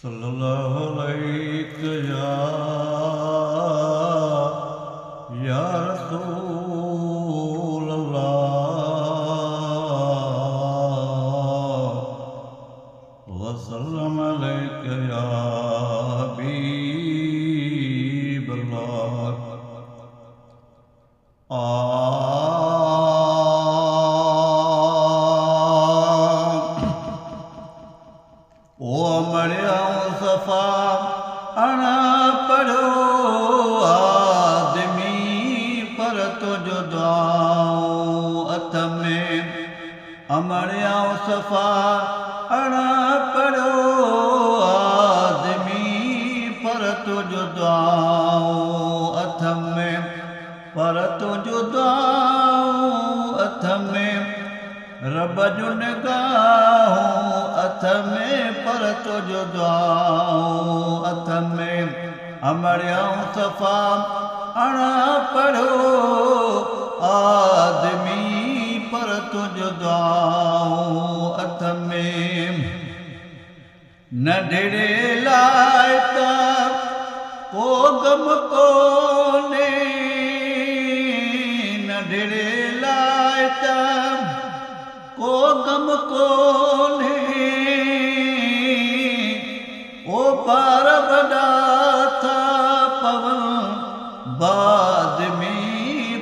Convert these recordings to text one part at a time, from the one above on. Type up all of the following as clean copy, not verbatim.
सल्लल्लाहु अलैहि या रसूल अल्लाह वसल्लम अलैका या हबीब अल्लाह। ओ मरिया मुस्तफा अना पढ़ो आदमी पर तुझ दुआऊं अथ में अमरिया मुस्तफा अना पढ़ो आदमी पर तुझ दुआऊं अथ में पर तुझ दुआऊं अथ में रब जो निगाहूं अथ में पर तुझ दुआऊं अथ में अमरिया मुस्तफा अना पढ़ो आदमी पर तुझ दुआऊं अथ में न ढेरे लायता को गम कोने न ढेरे लायता को गम कोने ओ पार वॾा था पवन बाद में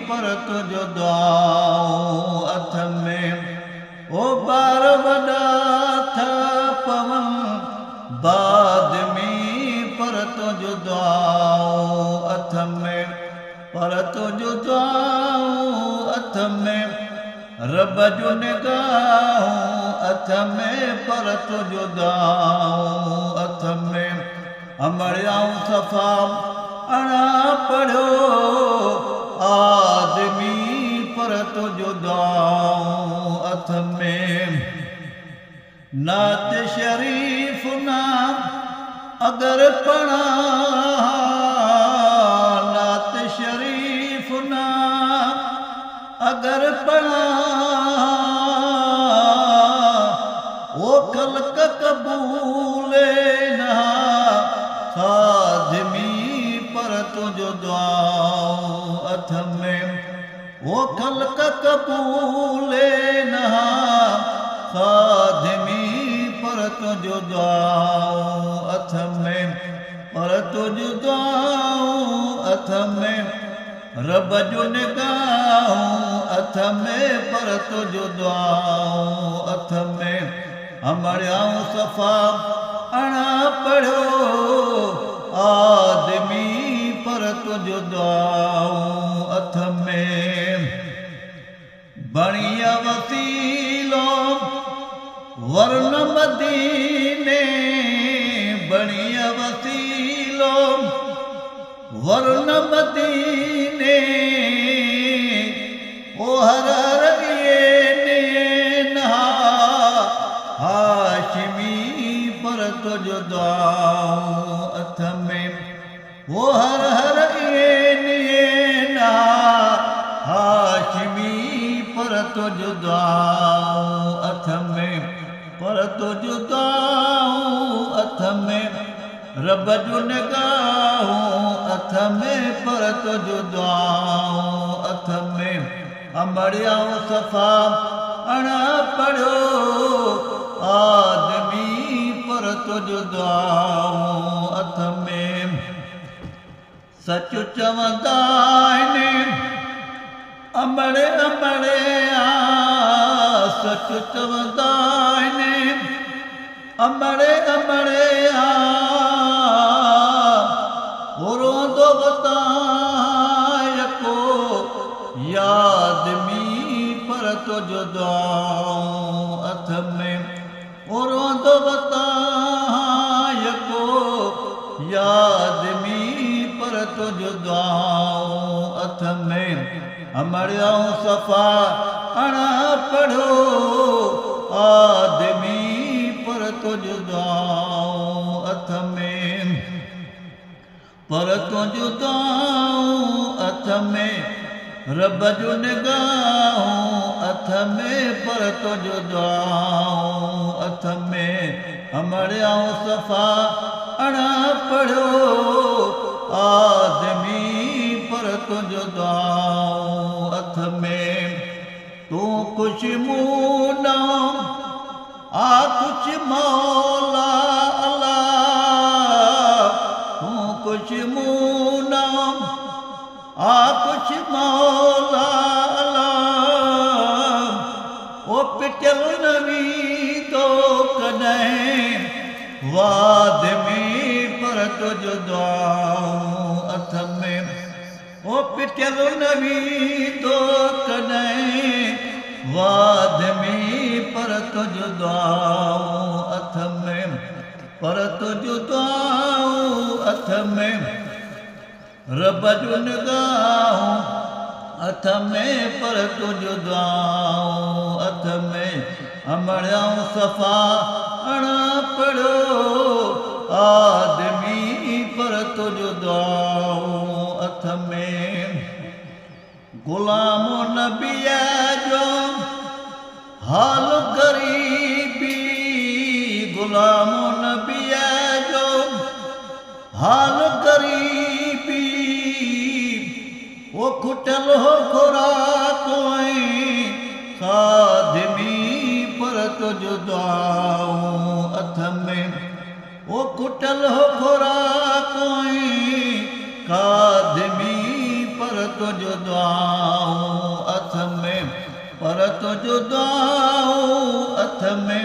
पर तुझ दुआऊं अथ में ओ पार वॾा था पवन बाद में पर तुझ दुआऊं अथ में पर तुझ दुआऊं अथ में रब जो निगाहूं अथ में पर तुझ दुआऊं अथ में अमरिया मुस्तफा अना पढ़ो आदमी पर तुझ दुआऊं अथ में नात शरीफ ना अगर पढ़ा नात शरीफ ना अगर पढ़ा वो खल्क कबूले ना खादमी पर तुझ दुआऊं अथ में वो खल्क कबूले ना खादमी पर तुझ दुआऊं अथ में पर तुझ दुआऊं अथ में रब जो निगाहूं अथ में पर तुझ दुआऊं अथ में अमरिया मुस्तफा अना पढ़ो आदमी पर तुझ दुआऊं अथ में बणिया वसीलो वर्ण मदीने बणिया वसीलो वर्ण मदीने ओ हर रविये नहा हाशमी पर तुझ दुआऊं अथ में वो हर रविये नहा हाशमी पर तुझ दुआऊं अथ में पर तुझ दुआऊं अथ में रब जो निगाहूं अथ में पर तुझ दुआऊं अथ में अमरिया मुस्तफा अना पढ़ो आदमी पर तुझ दुआऊं अथ में सच चवंदा आहिनि अमड़े अमड़े सच चवंदा आहिनि अमड़े अमड़े रोंदो बतायको याद मी पर तुझ दुआऊं अथ में रोंदो बतायको याद मी पर तुझ दुआऊं अथ में अमरिया मुस्तफा अना पढ़ो आदमी पर तुझ दुआऊं अथ में पर तुझ दुआऊं अथ में रब जो निगाहूं अथ में पर तुझो दुआऊं अथ में अमड़ियाऊं सफ़ा अणा पढ़ो आदमी पर तुझो दुआऊं अथ में तूं कुछ मूं न आ कुछ मौला अल्लाह तूं कुछ मूं न आ कुछ मौला अल्लाह ओ पिटल नवी तो कॾहिं वाद में पर तुझो दुआऊं अथ में ओ पिटल नवी तो कॾहिं वाद में पर तुझो दुआऊं अथ में पर तुझो दुआऊं अथ में रब जो निगाहूं अथ में पर तुझो दुआऊं अथ में अमड़ियाऊं सफ़ा अणा पढ़ो आदमी पर तुझो दुआऊं अथ में गुलामो नबीअ जो हाल गरीबी गुलामो नबीअ जो हाल गरीबी वो खुटल हो खुराकों खादमी पर तुझो दुआऊं अथ में वो खुटल हो खुराकों खादमी पर तुझो दुआऊं अथ में पर तुझो दुआऊं अथ में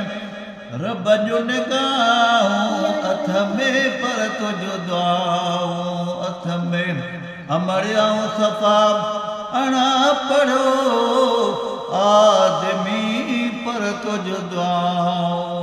रब जो निगाहूं अथ में पर तुझो दुआऊं अथ में अमड़ियाऊं सफ़ा अणा पढ़ो आदमी पर तुझो दुआऊं